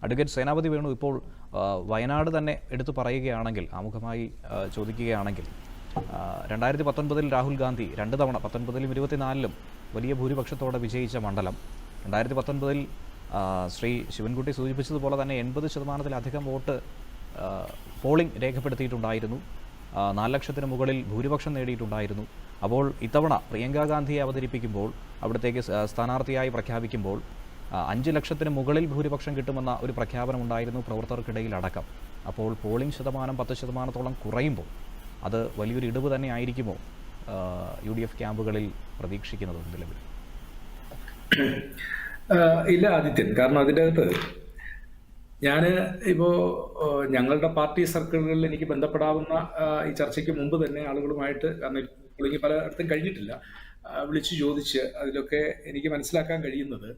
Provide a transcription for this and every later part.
Advocate സേനാപതി വേണു, ഇപ്പോൾ വയനാട് തന്നെ എടുത്തു പറയുകയാണെങ്കിൽ, ആമുഖമായി ചോദിക്കുകയാണെങ്കിൽ, 2019 രാഹുൽ ഗാന്ധി 2 തവണ 19-ലും 24-ലും വലിയ ഭൂരിപക്ഷത്തോടെ വിജയിച്ച മണ്ഡലം, 2019 ശ്രീ ശിവൻകുട്ടി സൂചിപ്പിച്ചതുപോലെ തന്നെ 80%-ലധികം വോട്ട് പോളിംഗ് രേഖപ്പെടുത്തിയിട്ടുണ്ടായിരുന്നു, 4 ലക്ഷത്തിന് മുകളിൽ ഭൂരിപക്ഷം നേടിയിട്ടുണ്ടായിരുന്നു. അപ്പോൾ ഇത്തവണ പ്രിയങ്ക ഗാന്ധിയെ അവതരിപ്പിക്കുമ്പോൾ, അവിടത്തേക്ക് സ്ഥാനാർത്ഥിയായി പ്രഖ്യാപിക്കുമ്പോൾ 5 ലക്ഷത്തിന് മുകളിൽ ഭൂരിപക്ഷം കിട്ടുമെന്ന ഒരു പ്രഖ്യാപനമുണ്ടായിരുന്നു പ്രവർത്തകർക്കിടയിൽ അടക്കം. അപ്പോൾ പോളിംഗ് ശതമാനം 10%-ഓളം കുറയുമ്പോൾ അത് വലിയൊരു ഇടിവ് തന്നെ ആയിരിക്കുമോ UDF ക്യാമ്പുകളിൽ പ്രതീക്ഷിക്കുന്നത് നിലവിൽ? ഇല്ല ആദിത്യൻ, കാരണം അതിൻ്റെ അകത്ത് ഇപ്പോൾ ഞങ്ങളുടെ പാർട്ടി സർക്കിളുകളിൽ എനിക്ക് ബന്ധപ്പെടാവുന്ന ഈ ചർച്ചയ്ക്ക് മുമ്പ് തന്നെ ആളുകളുമായിട്ട്, കാരണം പോളിംഗ് പലയിടത്തും കഴിഞ്ഞിട്ടില്ല, വിളിച്ചു ചോദിച്ച് അതിലൊക്കെ എനിക്ക് മനസ്സിലാക്കാൻ കഴിയുന്നത്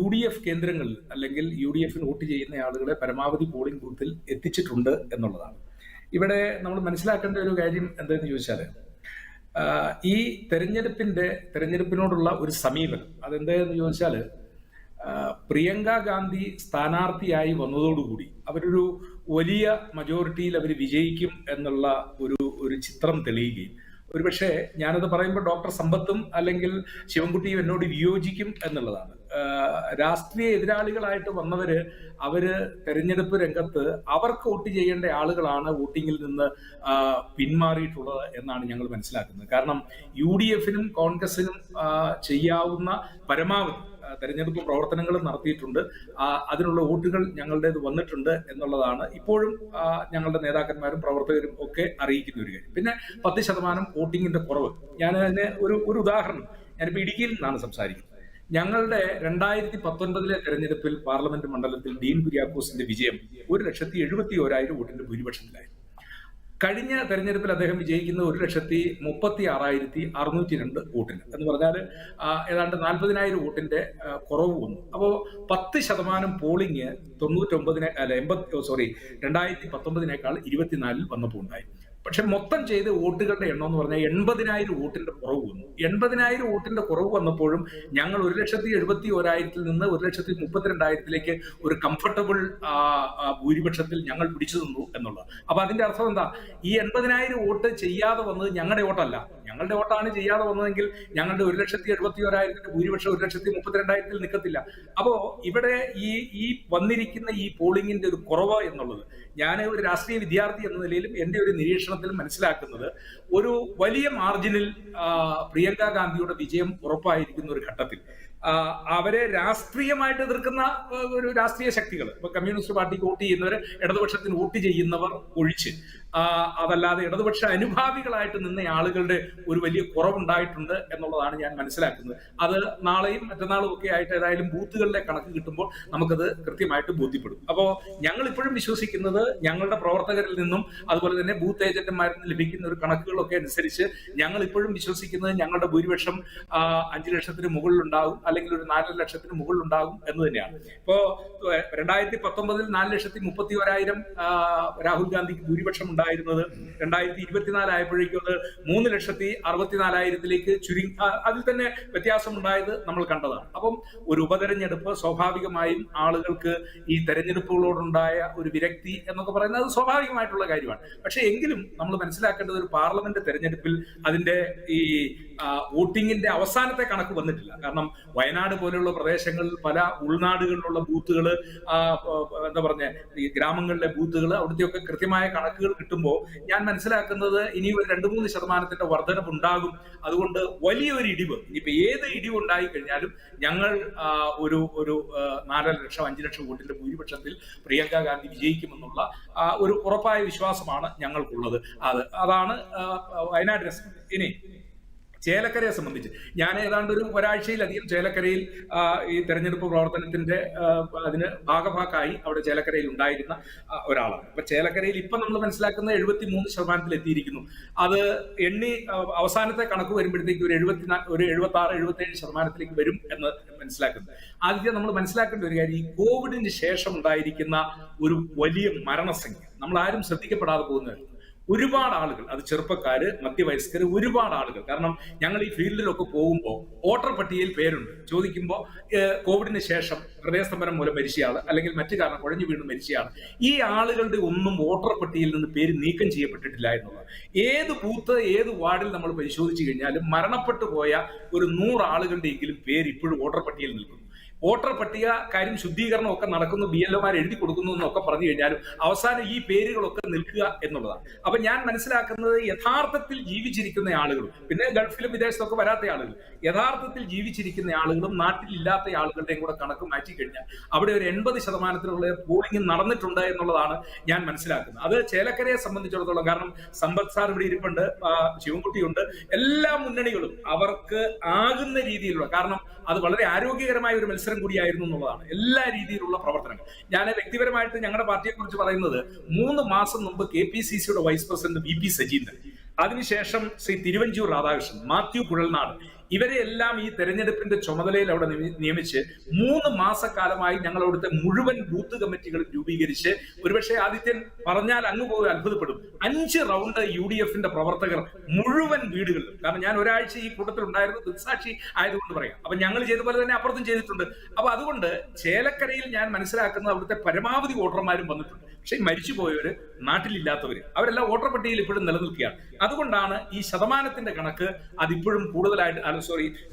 UDF കേന്ദ്രങ്ങളിൽ അല്ലെങ്കിൽ UDFന് വോട്ട് ചെയ്യുന്ന ആളുകളെ പരമാവധി പോളിംഗ് ബൂത്തിൽ എത്തിച്ചിട്ടുണ്ട് എന്നുള്ളതാണ്. ഇവിടെ നമ്മൾ മനസ്സിലാക്കേണ്ട ഒരു കാര്യം എന്താണെന്ന് ചോദിച്ചാൽ, ഈ തെരഞ്ഞെടുപ്പിനോടുള്ള ഒരു സമീപനം അതെന്താണെന്ന് ചോദിച്ചാൽ, പ്രിയങ്ക ഗാന്ധി സ്ഥാനാർത്ഥിയായി വന്നതോടുകൂടി അവരൊരു വലിയ മജോറിറ്റിയിൽ അവർ വിജയിക്കും എന്നുള്ള ഒരു ചിത്രം തെളിയുകയും, ഒരുപക്ഷെ ഞാനത് പറയുമ്പോൾ ഡോക്ടർ സമ്പത്തും അല്ലെങ്കിൽ ശിവൻകുട്ടിയും എന്നോട് വിയോജിക്കും എന്നുള്ളതാണ്. രാഷ്ട്രീയ എതിരാളികളായിട്ട് അവര് തെരഞ്ഞെടുപ്പ് രംഗത്ത് അവർക്ക് വോട്ട് ചെയ്യേണ്ട ആളുകളാണ് വോട്ടിങ്ങിൽ നിന്ന് പിന്മാറിയിട്ടുള്ളത് എന്നാണ് ഞങ്ങൾ മനസ്സിലാക്കുന്നത്. കാരണം UDFനും കോൺഗ്രസിനും ചെയ്യാവുന്ന പരമാവധി തെരഞ്ഞെടുപ്പ് പ്രവർത്തനങ്ങൾ നടത്തിയിട്ടുണ്ട്, അതിനുള്ള വോട്ടുകൾ ഞങ്ങളുടേത് വന്നിട്ടുണ്ട് എന്നുള്ളതാണ് ഇപ്പോഴും ഞങ്ങളുടെ നേതാക്കന്മാരും പ്രവർത്തകരും ഒക്കെ അറിയിക്കുന്ന ഒരു കാര്യം. പിന്നെ 10% വോട്ടിങ്ങിന്റെ കുറവ്, ഞാൻ അതിന് ഒരു ഉദാഹരണം, ഞാനിപ്പോൾ ഇടുക്കിയിൽ നിന്നാണ് സംസാരിക്കുന്നത്. ഞങ്ങളുടെ 2019 തെരഞ്ഞെടുപ്പിൽ പാർലമെന്റ് മണ്ഡലത്തിൽ ഡീൻ കുര്യാക്കോസിന്റെ വിജയം 1,71,000 വോട്ടിന്റെ ഭൂരിപക്ഷത്തിലായിരുന്നു. കഴിഞ്ഞ തെരഞ്ഞെടുപ്പിൽ അദ്ദേഹം വിജയിക്കുന്ന 1,36,602 വോട്ടിന് എന്ന് പറഞ്ഞാൽ ഏതാണ്ട് 40,000 വോട്ടിന്റെ കുറവ് വന്നു. അപ്പോൾ 10% പോളിംഗ് 2019 24 വന്നപ്പോൾ ഉണ്ടായി. പക്ഷെ മൊത്തം ചെയ്ത് വോട്ടുകളുടെ എണ്ണം എന്ന് പറഞ്ഞാൽ 80,000 വോട്ടിന്റെ കുറവ് വന്നു. 80,000 വോട്ടിന്റെ കുറവ് വന്നപ്പോഴും ഞങ്ങൾ 1,71,000-ൽ നിന്ന് 1,32,000-ലേക്ക് ഒരു കംഫർട്ടബിൾ ഭൂരിപക്ഷത്തിൽ ഞങ്ങൾ പിടിച്ചു നിന്നു എന്നുള്ളത്. അപ്പൊ അതിന്റെ അർത്ഥം എന്താ? ഈ 80,000 വോട്ട് ചെയ്യാതെ വന്നത് ഞങ്ങളുടെ വോട്ടല്ല. ഞങ്ങളുടെ വോട്ടാണ് ചെയ്യാതെ വന്നതെങ്കിൽ ഞങ്ങളുടെ 1,71,000-ന്റെ ഭൂരിപക്ഷം 1,32,000-ൽ നിൽക്കത്തില്ല. അപ്പോ ഇവിടെ ഈ വന്നിരിക്കുന്ന ഈ പോളിംഗിന്റെ ഒരു കുറവ് എന്നുള്ളത്, ഞാൻ ഒരു രാഷ്ട്രീയ വിദ്യാർത്ഥി എന്ന നിലയിലും എന്റെ ഒരു നിരീക്ഷണത്തിലും മനസ്സിലാക്കുന്നത്, ഒരു വലിയ മാർജിനിൽ പ്രിയങ്ക ഗാന്ധിയുടെ വിജയം ഉറപ്പായിരിക്കുന്ന ഒരു ഘട്ടത്തിൽ അവരെ രാഷ്ട്രീയമായിട്ട് എതിർക്കുന്ന ഒരു രാഷ്ട്രീയ ശക്തികൾ, ഇപ്പൊ കമ്മ്യൂണിസ്റ്റ് പാർട്ടിക്ക് വോട്ട് ചെയ്യുന്നവർ, ഇടതുപക്ഷത്തിന് വോട്ട് ചെയ്യുന്നവർ ഒഴിച്ച്, അതല്ലാതെ ഇടതുപക്ഷ അനുഭാവികളായിട്ട് നിന്ന ആളുകളുടെ ഒരു വലിയ കുറവുണ്ടായിട്ടുണ്ട് എന്നുള്ളതാണ് ഞാൻ മനസ്സിലാക്കുന്നത്. അത് നാളെയും മറ്റന്നാളും ഒക്കെ ആയിട്ട് ഏതായാലും ബൂത്തുകളിലെ കണക്ക് കിട്ടുമ്പോൾ നമുക്കത് കൃത്യമായിട്ട് ബോധ്യപ്പെടും. അപ്പോൾ ഞങ്ങൾ ഇപ്പോഴും വിശ്വസിക്കുന്നത്, ഞങ്ങളുടെ പ്രവർത്തകരിൽ നിന്നും അതുപോലെ തന്നെ ബൂത്ത് ഏജന്റുമാരിൽ നിന്ന് ലഭിക്കുന്ന ഒരു കണക്കുകളൊക്കെ അനുസരിച്ച് ഞങ്ങൾ ഇപ്പോഴും വിശ്വസിക്കുന്നത് ഞങ്ങളുടെ ഭൂരിപക്ഷം 5 ലക്ഷത്തിന് മുകളിലുണ്ടാകും, അല്ലെങ്കിൽ ഒരു 4 ലക്ഷത്തിന് മുകളിലുണ്ടാകും എന്ന് തന്നെയാണ്. ഇപ്പോ 2019 4,31,000 രാഹുൽ ഗാന്ധിക്ക് ഭൂരിപക്ഷം ഉണ്ടായിരുന്നത് 2024 ആയപ്പോഴേക്കും അത് 3,64,000-ലേക്ക് ചുരുങ്ങി. അതിൽ തന്നെ വ്യത്യാസം ഉണ്ടായത് നമ്മൾ കണ്ടതാണ്. അപ്പം ഒരു ഉപതെരഞ്ഞെടുപ്പ് സ്വാഭാവികമായും ആളുകൾക്ക് ഈ തെരഞ്ഞെടുപ്പുകളോടുണ്ടായ ഒരു വിരക്തി എന്നൊക്കെ പറയുന്നത് അത് സ്വാഭാവികമായിട്ടുള്ള കാര്യമാണ്. പക്ഷെ എങ്കിലും നമ്മൾ മനസ്സിലാക്കേണ്ടത്, ഒരു പാർലമെന്റ് തെരഞ്ഞെടുപ്പിൽ അതിന്റെ ഈ വോട്ടിങ്ങിന്റെ അവസാനത്തെ കണക്ക് വന്നിട്ടില്ല. കാരണം വയനാട് പോലെയുള്ള പ്രദേശങ്ങളിൽ പല ഉൾനാടുകളിലുള്ള ബൂത്തുകൾ, എന്താ പറഞ്ഞ ഈ ഗ്രാമങ്ങളിലെ ബൂത്തുകൾ, അവിടുത്തെയൊക്കെ കൃത്യമായ കണക്കുകൾ കിട്ടുമ്പോൾ ഞാൻ മനസ്സിലാക്കുന്നത് ഇനി ഒരു 2-3% വർധനവ് ഉണ്ടാകും. അതുകൊണ്ട് വലിയൊരു ഇടിവ്, ഇനിയിപ്പോ ഏത് ഇടിവ് ഉണ്ടായി കഴിഞ്ഞാലും ഞങ്ങൾ ഒരു 4 ലക്ഷം 5 ലക്ഷം വോട്ടിന്റെ ഭൂരിപക്ഷത്തിൽ പ്രിയങ്ക ഗാന്ധി വിജയിക്കുമെന്നുള്ള ഒരു ഉറപ്പായ വിശ്വാസമാണ് ഞങ്ങൾക്കുള്ളത്. അതാണ് വയനാടിനെ സംബന്ധിച്ച്. ഇനി ചേലക്കരയെ സംബന്ധിച്ച് ഞാൻ ഏതാണ്ട് ഒരാഴ്ചയിലധികം ചേലക്കരയിൽ ഈ തെരഞ്ഞെടുപ്പ് പ്രവർത്തനത്തിന്റെ അതിന് ഭാഗഭാക്കായി അവിടെ ചേലക്കരയിൽ ഉണ്ടായിരുന്ന ഒരാളാണ്. അപ്പൊ ചേലക്കരയിൽ ഇപ്പൊ നമ്മൾ മനസ്സിലാക്കുന്ന 73% എത്തിയിരിക്കുന്നു. അത് എണ്ണി അവസാനത്തെ കണക്ക് വരുമ്പോഴത്തേക്ക് ഒരു 76-77% വരും എന്ന് മനസ്സിലാക്കുന്നത്. ആദ്യം നമ്മൾ മനസ്സിലാക്കേണ്ട ഒരു കാര്യം, ഈ കോവിഡിന് ശേഷം ഉണ്ടായിരിക്കുന്ന ഒരു വലിയ മരണസംഖ്യ നമ്മൾ ആരും ശ്രദ്ധിക്കപ്പെടാതെ പോകുന്നതായിരുന്നു. ഒരുപാട് ആളുകൾ, അത് ചെറുപ്പക്കാര്, മധ്യവയസ്കര്, ഒരുപാട് ആളുകൾ. കാരണം ഞങ്ങൾ ഈ ഫീൽഡിലൊക്കെ പോകുമ്പോൾ വോട്ടർ പട്ടികയിൽ പേരുണ്ട്. ചോദിക്കുമ്പോൾ കോവിഡിന് ശേഷം ഹൃദയസ്തംഭനം മൂലം മരിച്ചയാൾ, അല്ലെങ്കിൽ മറ്റു കാരണം കുഴഞ്ഞു വീണ് മരിച്ചയാൾ, ഈ ആളുകളുടെ ഒന്നും വോട്ടർ പട്ടികയിൽ നിന്ന് പേര് നീക്കം ചെയ്യപ്പെട്ടിട്ടില്ല എന്നുള്ളത്. ഏത് ബൂത്ത്, ഏത് വാർഡിൽ നമ്മൾ പരിശോധിച്ചു കഴിഞ്ഞാലും മരണപ്പെട്ടു പോയ ഒരു 100 ആളുകളുടെയെങ്കിലും പേര് ഇപ്പോഴും വോട്ടർ പട്ടികയിൽ നിൽക്കുന്നു. വോട്ടർ പട്ടിക കാര്യം ശുദ്ധീകരണം ഒക്കെ നടക്കുന്നു, BLOമാർ എഴുതി കൊടുക്കുന്നു എന്നൊക്കെ പറഞ്ഞു കഴിഞ്ഞാലും അവസാനം ഈ പേരുകളൊക്കെ നിൽക്കുക എന്നുള്ളതാണ്. അപ്പൊ ഞാൻ മനസ്സിലാക്കുന്നത് യഥാർത്ഥത്തിൽ ജീവിച്ചിരിക്കുന്ന ആളുകളും, പിന്നെ ഗൾഫിലും വിദേശത്തൊക്കെ വരാത്ത ആളുകൾ, യഥാർത്ഥത്തിൽ ജീവിച്ചിരിക്കുന്ന ആളുകളും നാട്ടിലില്ലാത്ത ആളുകളുടെയും കൂടെ കണക്ക് മാറ്റിക്കഴിഞ്ഞാൽ അവിടെ ഒരു 80% പോളിംഗ് നടന്നിട്ടുണ്ട് എന്നുള്ളതാണ് ഞാൻ മനസ്സിലാക്കുന്നത്. അത് ചേലക്കരയെ സംബന്ധിച്ചിടത്തോളം, കാരണം സമ്പത്ത് സാർ ഇവിടെ ഇരിപ്പുണ്ട്, ശിവൻകുട്ടിയുണ്ട്, എല്ലാ മുന്നണികളും അവർക്ക് ആകുന്ന രീതിയിലുള്ള, കാരണം അത് വളരെ ആരോഗ്യകരമായ ഒരു മത്സരം കൂടിയായിരുന്നു എന്നുള്ളതാണ്. എല്ലാ രീതിയിലുള്ള പ്രവർത്തനങ്ങൾ. ഞാൻ വ്യക്തിപരമായിട്ട് ഞങ്ങളുടെ പാർട്ടിയെ കുറിച്ച് പറയുന്നത്, 3 മാസം മുമ്പ് KPCCയുടെ വൈസ് പ്രസിഡന്റ് VP സജീന്ദ്രൻ, അതിനുശേഷം ശ്രീ തിരുവഞ്ചൂർ രാധാകൃഷ്ണൻ, മാത്യു കുഴൽനാട്, ഇവരെ എല്ലാം ഈ തെരഞ്ഞെടുപ്പിന്റെ ചുമതലയിൽ അവിടെ നിയമിച്ച് 3 മാസക്കാലമായി ഞങ്ങൾ അവിടുത്തെ മുഴുവൻ ബൂത്ത് കമ്മിറ്റികൾ രൂപീകരിച്ച്, ഒരുപക്ഷെ ആദിത്യൻ പറഞ്ഞാൽ അങ്ങ് പോയി അത്ഭുതപ്പെടും, 5 റൗണ്ട് UDFന്റെ പ്രവർത്തകർ മുഴുവൻ വീടുകളിലും, കാരണം ഞാൻ ഒരാഴ്ച ഈ കൂട്ടത്തിൽ ഉണ്ടായിരുന്നു, ദൃക്സാക്ഷി ആയതുകൊണ്ട് പറയാം. അപ്പൊ ഞങ്ങൾ ചെയ്ത പോലെ തന്നെ അപ്പുറത്തും ചെയ്തിട്ടുണ്ട്. അപ്പൊ അതുകൊണ്ട് ചേലക്കരയിൽ ഞാൻ മനസ്സിലാക്കുന്നത് അവിടുത്തെ പരമാവധി വോട്ടർമാരും വന്നിട്ടുണ്ട്. പക്ഷെ മരിച്ചുപോയവര്, നാട്ടിലില്ലാത്തവര്, അവരെല്ലാം വോട്ടർ പട്ടികയിൽ ഇപ്പോഴും നിലനിൽക്കുകയാണ്. അതുകൊണ്ടാണ് ഈ ശതമാനത്തിന്റെ കണക്ക് അതിപ്പോഴും കൂടുതലായിട്ട്,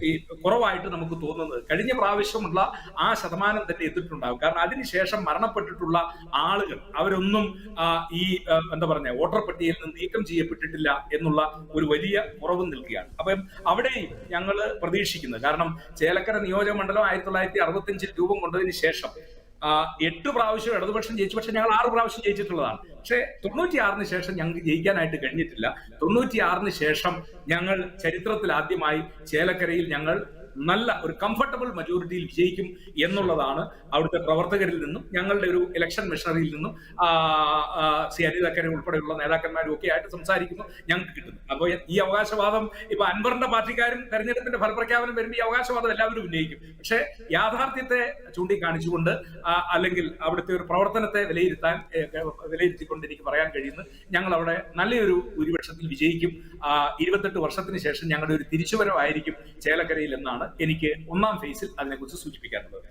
ഈ കുറവായിട്ട് നമുക്ക് തോന്നുന്നത്. കഴിഞ്ഞ പ്രാവശ്യമുള്ള ആ ശതമാനം തന്നെ എത്തിയിട്ടുണ്ടാകും. കാരണം അതിനുശേഷം മരണപ്പെട്ടിട്ടുള്ള ആളുകൾ അവരൊന്നും ഈ എന്താ പറയുക വോട്ടർ പട്ടികയിൽ നിന്ന് നീക്കം ചെയ്യപ്പെട്ടിട്ടില്ല എന്നുള്ള ഒരു വലിയ കുറവ് നിൽക്കുകയാണ്. അപ്പം അവിടെയും ഞങ്ങൾ പ്രതീക്ഷിക്കുന്നത്, കാരണം ചേലക്കര നിയോജക മണ്ഡലം 1965 രൂപം കൊണ്ടതിന് ശേഷം 8 പ്രാവശ്യം ഇടതുപക്ഷം ജയിച്ചു. പക്ഷെ ഞങ്ങൾ 6 പ്രാവശ്യം ജയിച്ചിട്ടുള്ളതാണ്. പക്ഷെ 96-ന് ശേഷം ഞങ്ങൾക്ക് ജയിക്കാനായിട്ട് കഴിഞ്ഞിട്ടില്ല. 96-ന് ശേഷം ഞങ്ങൾ ചരിത്രത്തിൽ ആദ്യമായി ചേലക്കരയിൽ ഞങ്ങൾ നല്ല ഒരു കംഫർട്ടബിൾ മജോറിറ്റിയിൽ വിജയിക്കും എന്നുള്ളതാണ് അവിടുത്തെ പ്രവർത്തകരിൽ നിന്നും ഞങ്ങളുടെ ഒരു ഇലക്ഷൻ മിഷണറിയിൽ നിന്നും ശ്രീ അനിതക്കര ഉൾപ്പെടെയുള്ള നേതാക്കന്മാരും ഒക്കെ ആയിട്ട് സംസാരിക്കുന്നു ഞങ്ങൾക്ക് കിട്ടുന്നു. അപ്പോൾ ഈ അവകാശവാദം ഇപ്പൊ അൻവറിന്റെ പാർട്ടിക്കാരും തെരഞ്ഞെടുപ്പിന്റെ ഫലപ്രഖ്യാപനം വരുമ്പോൾ ഈ അവകാശവാദം എല്ലാവരും ഉന്നയിക്കും. പക്ഷെ യാഥാർത്ഥ്യത്തെ ചൂണ്ടിക്കാണിച്ചുകൊണ്ട് അല്ലെങ്കിൽ അവിടുത്തെ ഒരു പ്രവർത്തനത്തെ വിലയിരുത്തിക്കൊണ്ട് എനിക്ക് പറയാൻ കഴിയുന്നത്, ഞങ്ങൾ അവിടെ നല്ലൊരു ഭൂരിപക്ഷത്തിൽ വിജയിക്കും. 28 വർഷത്തിന് ശേഷം ഞങ്ങളുടെ ഒരു തിരിച്ചുവരവായിരിക്കും ചേലക്കരയിൽ എന്നാണ് എനിക്ക് 1ാം ഫേസിൽ അതിനെക്കുറിച്ച് സൂചിപ്പിക്കാനുള്ളത്.